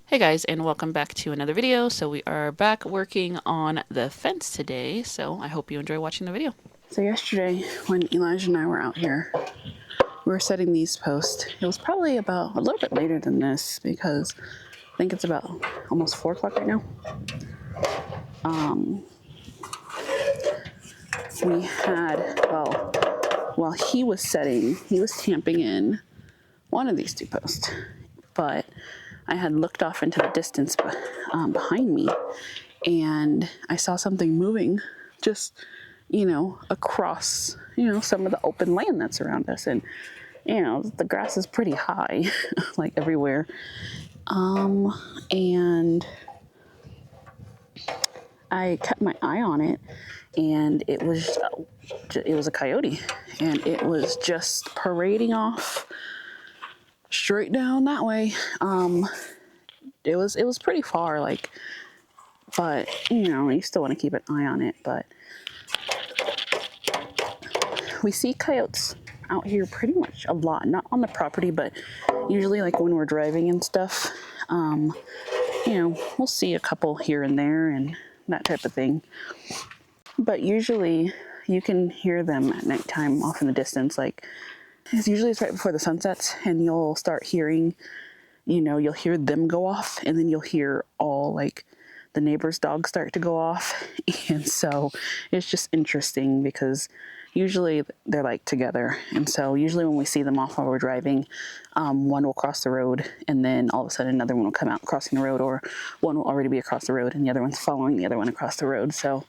Hey guys, and welcome back to another video. So we are back working on the fence today, so I hope you enjoy watching the video. So yesterday when Elijah and I were out here, we were setting these posts. It was probably about a little bit later than this because I think it's about almost 4 o'clock right now. We had, well, while he was setting, he was tamping in one of these 2 posts, but I had looked off into the distance behind me, and I saw something moving just, across, some of the open land that's around us. And, the grass is pretty high, like everywhere. And I kept my eye on it, and it was a coyote, and it was just parading off straight down that way. It was pretty far, but you still want to keep an eye on it. But we see coyotes out here pretty much a lot, not on the property, but usually like when we're driving and stuff. We'll see a couple here and there and that type of thing. But usually you can hear them at nighttime off in the distance. It's usually right before the sun sets, and you'll start hearing, you'll hear them go off, and then you'll hear all the neighbor's dogs start to go off. And so it's just interesting because usually they're together. And so usually when we see them off while we're driving, one will cross the road, and then all of a sudden another one will come out crossing the road, or one will already be across the road and the other one's following the other one across the road. So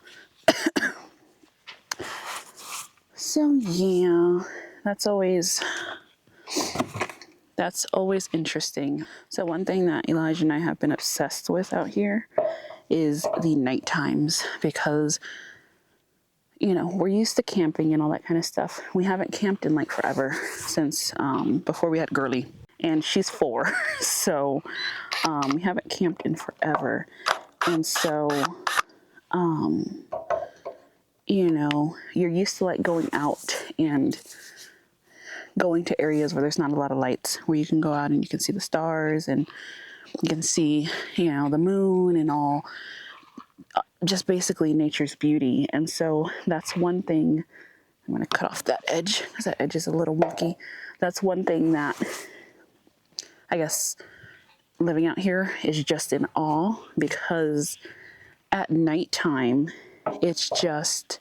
yeah, that's always interesting. So one thing that Elijah and I have been obsessed with out here is the night times, because we're used to camping and all that kind of stuff. We haven't camped in forever, since before we had Girly, and she's 4. So we haven't camped in forever. And so you're used to going out and going to areas where there's not a lot of lights, where you can go out and you can see the stars, and you can see the moon and all, just basically nature's beauty. And so that's one thing. I'm going to cut off that edge because that edge is a little wonky. That's one thing that I guess living out here is just in awe, because at nighttime it's just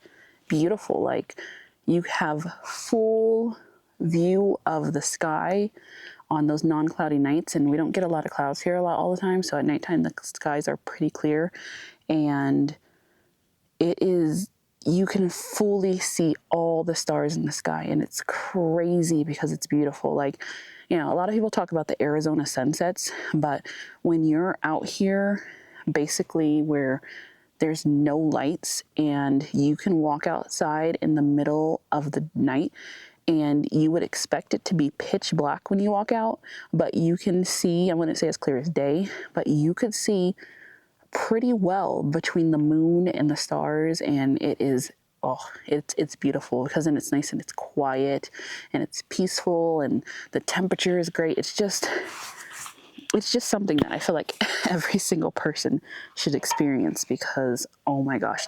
beautiful. You have full view of the sky on those non-cloudy nights, and we don't get a lot of clouds here all the time. So at nighttime the skies are pretty clear, and you can fully see all the stars in the sky, and it's crazy because it's beautiful. A lot of people talk about the Arizona sunsets, but when you're out here basically where there's no lights, and you can walk outside in the middle of the night, and you would expect it to be pitch black when you walk out, but you can see, I wouldn't say as clear as day, but you could see pretty well between the moon and the stars. And it is, it's beautiful, because then it's nice and it's quiet and it's peaceful, and the temperature is great. It's just something that I feel like every single person should experience, because oh my gosh,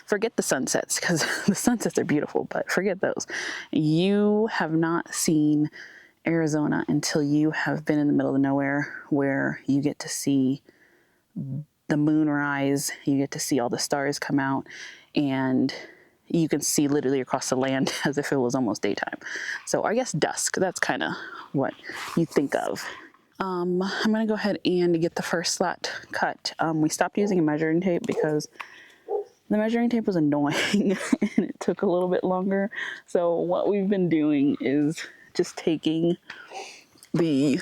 forget the sunsets, because the sunsets are beautiful, but forget those. You have not seen Arizona until you have been in the middle of nowhere, where you get to see the moon rise, you get to see all the stars come out, and you can see literally across the land as if it was almost daytime. So I guess dusk, that's kind of what you think of. I'm going to go ahead and get the first slat cut. We stopped using a measuring tape because the measuring tape was annoying and it took a little bit longer. So what we've been doing is just taking the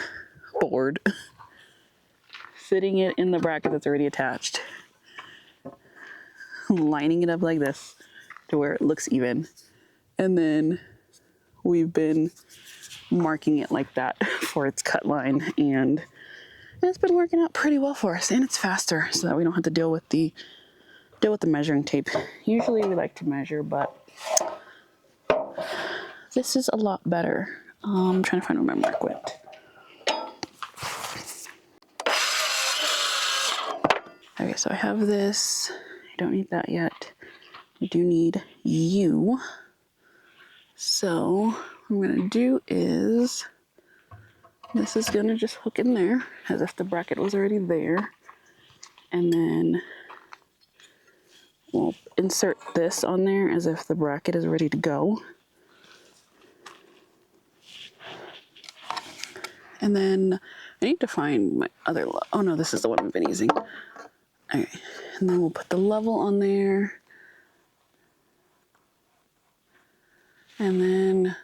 board, fitting it in the bracket that's already attached, lining it up like this to where it looks even, and then we've been marking it like that for its cut line, and it's been working out pretty well for us, and it's faster so that we don't have to deal with the measuring tape. Usually we like to measure, but this is a lot better. I'm trying to find where my mark went. Okay, so I have this. I don't need that yet. I do need you. So what I'm gonna do is, this is gonna just hook in there as if the bracket was already there. And then we'll insert this on there as if the bracket is ready to go. And then I need to find my other, oh no, this is the one I've been using. Okay, and then we'll put the level on there. And then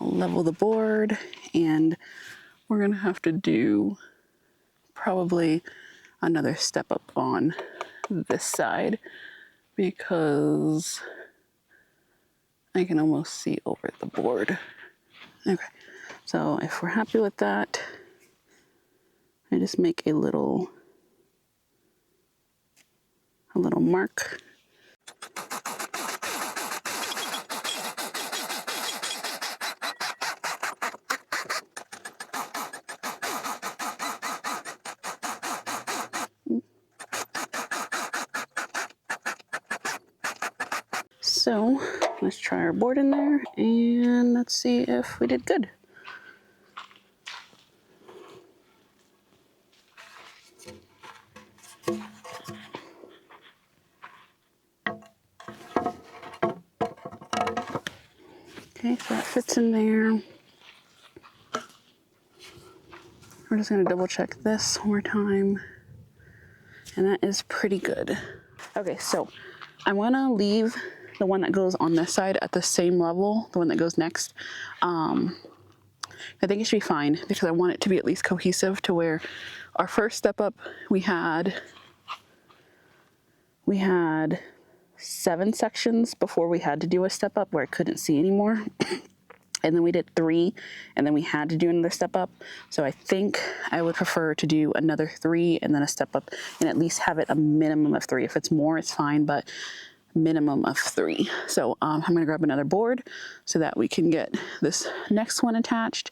I'll level the board, and we're gonna have to do probably another step up on this side because I can almost see over the board. Okay, so if we're happy with that, I just make a little mark. So let's try our board in there and let's see if we did good. Okay, so that fits in there. We're just gonna double check this one more time. And that is pretty good. Okay, so I wanna leave the one that goes on this side at the same level, the one that goes next. I think it should be fine because I want it to be at least cohesive to where our first step up, we had 7 sections before we had to do a step up where I couldn't see anymore. And then we did 3, and then we had to do another step up. So I think I would prefer to do another 3 and then a step up and at least have it a minimum of 3. If it's more, it's fine, but minimum of 3. So I'm gonna grab another board so that we can get this next one attached.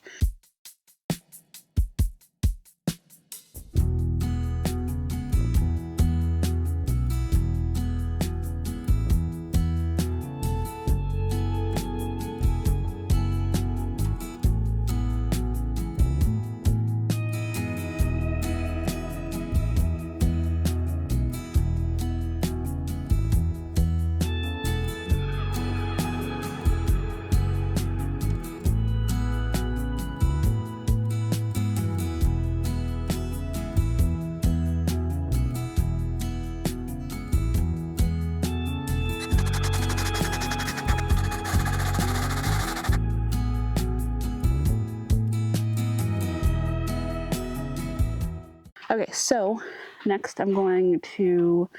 Okay, so next I'm going to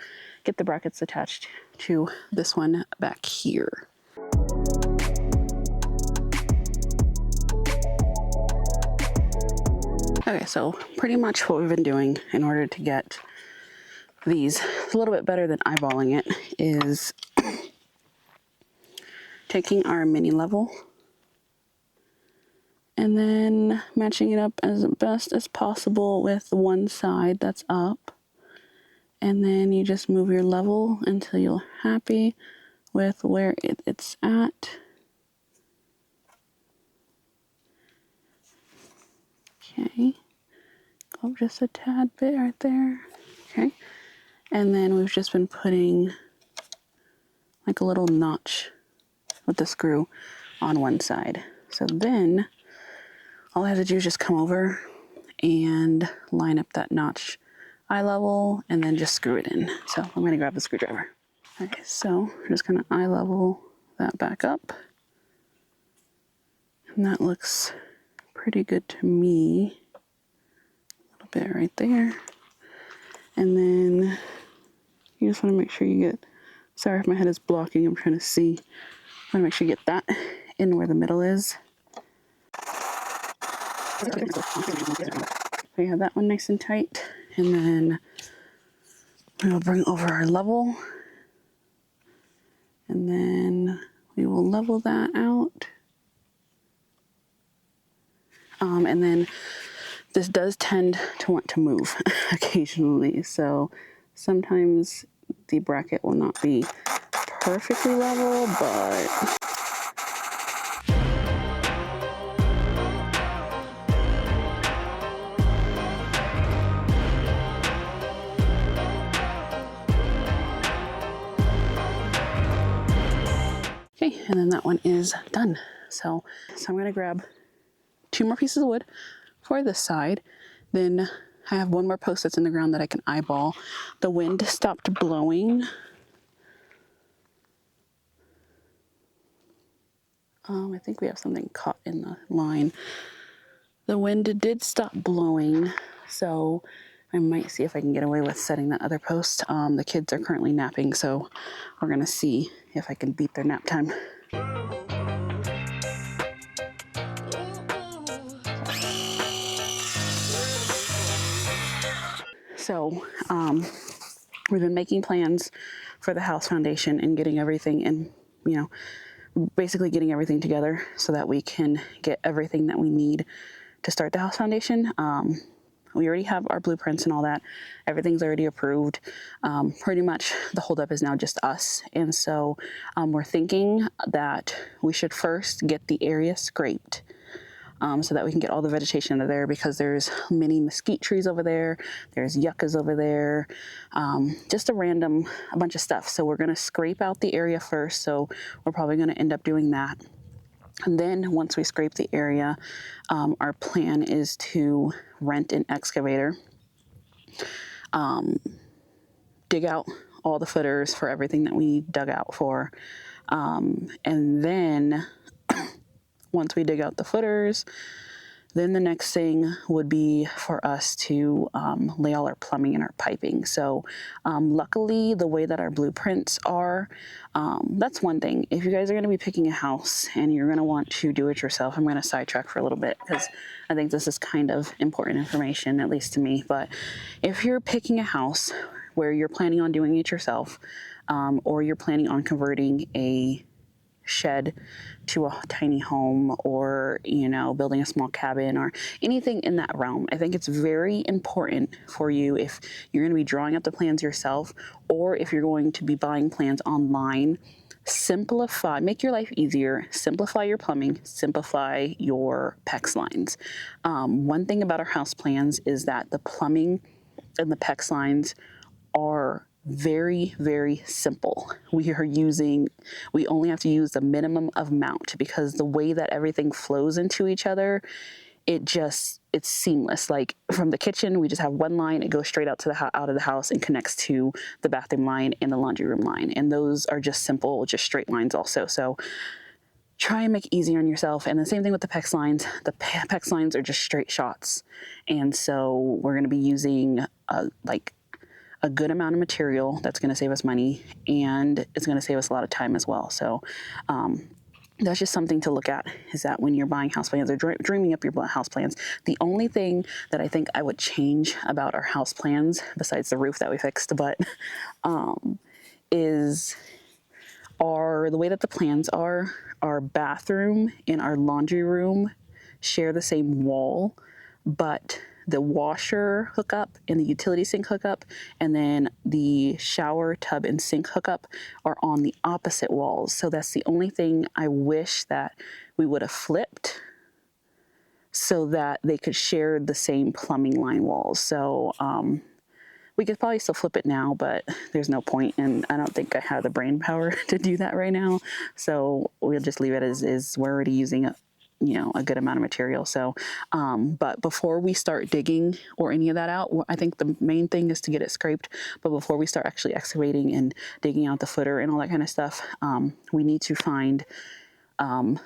get the brackets attached to this one back here. Okay, so pretty much what we've been doing in order to get these a little bit better than eyeballing it is taking our mini level and then matching it up as best as possible with the one side that's up. And then you just move your level until you're happy with where it's at. Okay, go up just a tad bit right there. Okay, and then we've just been putting like a little notch with the screw on one side. So then all I have to do is just come over and line up that notch eye level and then just screw it in. So I'm gonna grab the screwdriver. Okay, so I'm just gonna eye level that back up. And that looks pretty good to me. A little bit right there. And then you just wanna make sure you get, sorry if my head is blocking, I'm trying to see. I wanna make sure you get that in where the middle is. We have that one nice and tight, and then we will bring over our level, and then we will level that out. And then this does tend to want to move occasionally. So sometimes the bracket will not be perfectly level, but okay, and then that one is done. So I'm gonna grab 2 more pieces of wood for this side. Then I have 1 more post that's in the ground that I can eyeball. The wind stopped blowing. I think we have something caught in the line. The wind did stop blowing, so I might see if I can get away with setting that other post. The kids are currently napping, so we're gonna see if I can beat their nap time. So we've been making plans for the house foundation and getting everything in, you know, basically getting everything together so that we can get everything that we need to start the house foundation. We already have our blueprints and all that. Everything's already approved. Pretty much the holdup is now just us. And so we're thinking that we should first get the area scraped so that we can get all the vegetation out of there, because there's many mesquite trees over there. There's yuccas over there. Just a bunch of stuff. So we're gonna scrape out the area first. So we're probably gonna end up doing that. And then once we scrape the area, our plan is to rent an excavator, dig out all the footers for everything that we dug out for. And then once we dig out the footers, then the next thing would be for us to lay all our plumbing and our piping. So luckily, the way that our blueprints are, that's one thing. If you guys are going to be picking a house and you're going to want to do it yourself, I'm going to sidetrack for a little bit because I think this is kind of important information, at least to me. But if you're picking a house where you're planning on doing it yourself, or you're planning on converting a shed to a tiny home, or building a small cabin or anything in that realm, I think it's very important for you, if you're going to be drawing up the plans yourself or if you're going to be buying plans online, make your life easier, simplify your plumbing, simplify your PEX lines. One thing about our house plans is that the plumbing and the PEX lines are very, very simple. We only have to use the minimum amount, because the way that everything flows into each other, it's seamless. Like from the kitchen, we just have one line, it goes straight out of the house and connects to the bathroom line and the laundry room line. And those are just simple, just straight lines also. So try and make it easier on yourself. And the same thing with the PEX lines. The PEX lines are just straight shots. And so we're going to be using a good amount of material that's going to save us money, and it's going to save us a lot of time as well. So that's just something to look at, is that when you're buying house plans or dreaming up your house plans, the only thing that I think I would change about our house plans, besides the roof that we fixed, but is the way that the plans are. Our bathroom and our laundry room share the same wall, but the washer hookup and the utility sink hookup, and then the shower tub and sink hookup are on the opposite walls. So that's the only thing I wish that we would have flipped, so that they could share the same plumbing line walls. So we could probably still flip it now, but there's no point, and I don't think I have the brain power to do that right now. So we'll just leave it as is. We're already using a good amount of material. So, but before we start digging or any of that out, I think the main thing is to get it scraped. But before we start actually excavating and digging out the footer and all that kind of stuff, we need to find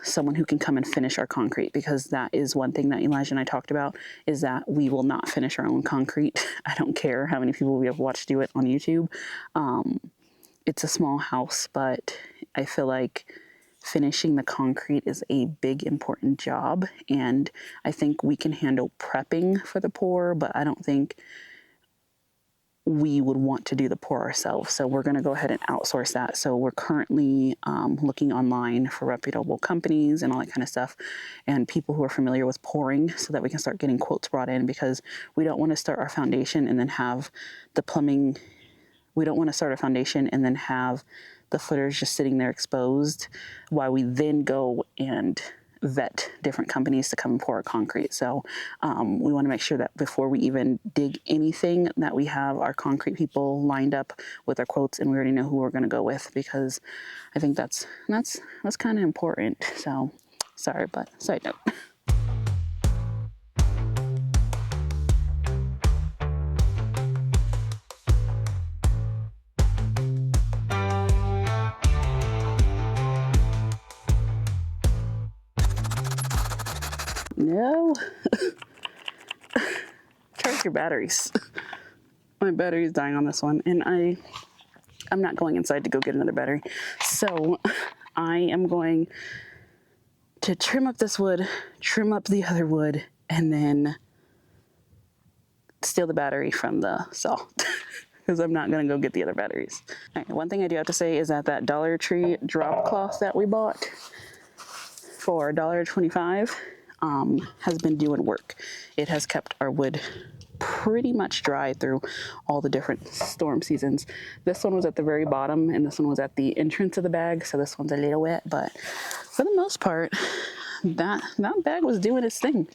someone who can come and finish our concrete, because that is one thing that Elijah and I talked about, is that we will not finish our own concrete. I don't care how many people we have watched do it on YouTube. It's a small house, but I feel like finishing the concrete is a big, important job. And I think we can handle prepping for the pour, but I don't think we would want to do the pour ourselves. So we're going to go ahead and outsource that. So we're currently looking online for reputable companies and all that kind of stuff, and people who are familiar with pouring, so that we can start getting quotes brought in, because we don't want to start our foundation and then have the plumbing. We don't want to start a foundation and then have the footers just sitting there exposed while we then go and vet different companies to come and pour our concrete. So we want to make sure that before we even dig anything, that we have our concrete people lined up with our quotes, and we already know who we're going to go with, because I think that's kind of important. So sorry, but side note. No. Charge your batteries. My battery is dying on this one, and I'm not going inside to go get another battery. So I am going to trim up this wood, trim up the other wood, and then steal the battery from the saw, because I'm not going to go get the other batteries. All right, one thing I do have to say is that Dollar Tree drop cloth that we bought for $1.25 has been doing work. It has kept our wood pretty much dry through all the different storm seasons. This one was at the very bottom, and this one was at the entrance of the bag, so this one's a little wet, but for the most part, that bag was doing its thing.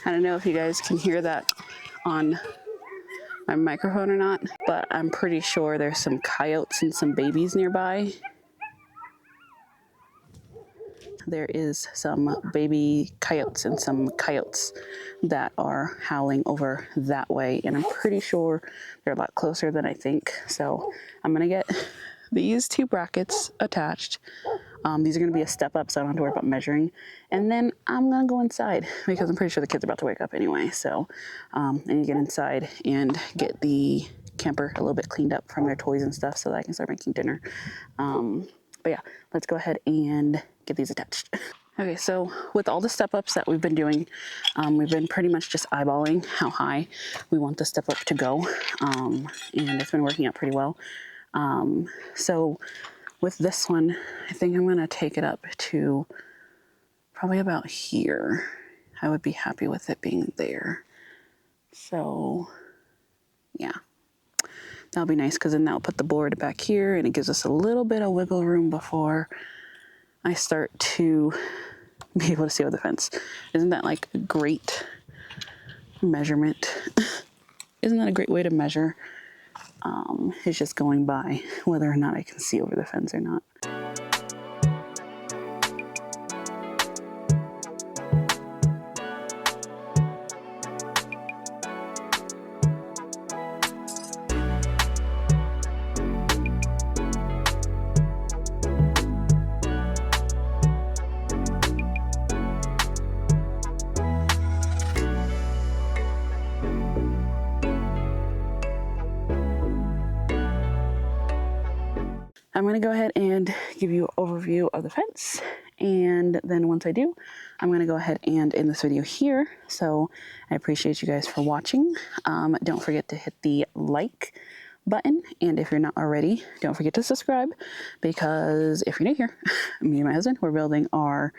I don't know if you guys can hear that on my microphone or not, but I'm pretty sure there's some coyotes and some babies nearby. There is some baby coyotes and some coyotes that are howling over that way, and I'm pretty sure they're a lot closer than I think. So I'm gonna get these two brackets attached. These are going to be a step up, so I don't have to worry about measuring. And then I'm going to go inside, because I'm pretty sure the kids are about to wake up anyway. So I need to get inside and get the camper a little bit cleaned up from their toys and stuff, so that I can start making dinner. But yeah, let's go ahead and get these attached. Okay, so with all the step ups that we've been doing, we've been pretty much just eyeballing how high we want the step up to go. And it's been working out pretty well. So with this one, I think I'm going to take it up to probably about here. I would be happy with it being there. So yeah, that'll be nice, because then that'll put the board back here, and it gives us a little bit of wiggle room before I start to be able to see over the fence. Isn't that like a great measurement? Isn't that a great way to measure? It's just going by whether or not I can see over the fence or not. I'm going to go ahead and give you an overview of the fence, and then once I do, I'm going to go ahead and end this video here. So I appreciate you guys for watching. Don't forget to hit the like button, and if you're not already, don't forget to subscribe, because if you're new here, me and my husband, we're building our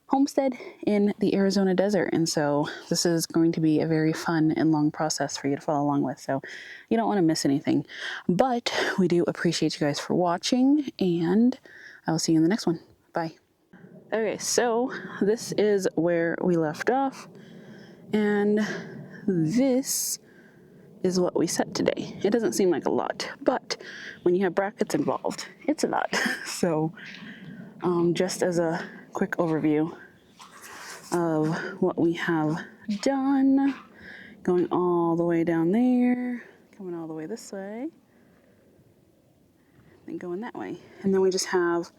homestead in the Arizona desert. And so this is going to be a very fun and long process for you to follow along with. So you don't want to miss anything. But we do appreciate you guys for watching, and I will see you in the next one. Bye. Okay, so this is where we left off, and this is what we set today. It doesn't seem like a lot, but when you have brackets involved, it's a lot. So just as a quick overview of what we have done, going all the way down there, coming all the way this way, and going that way. And then we just have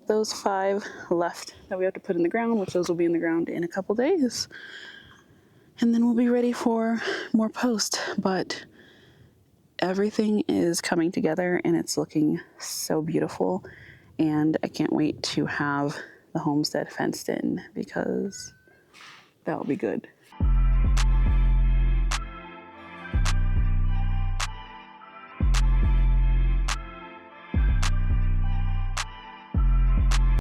those 5 left that we have to put in the ground, which those will be in the ground in a couple days. And then we'll be ready for more post. But everything is coming together and it's looking so beautiful. And I can't wait to have the homestead fenced in, because that will be good.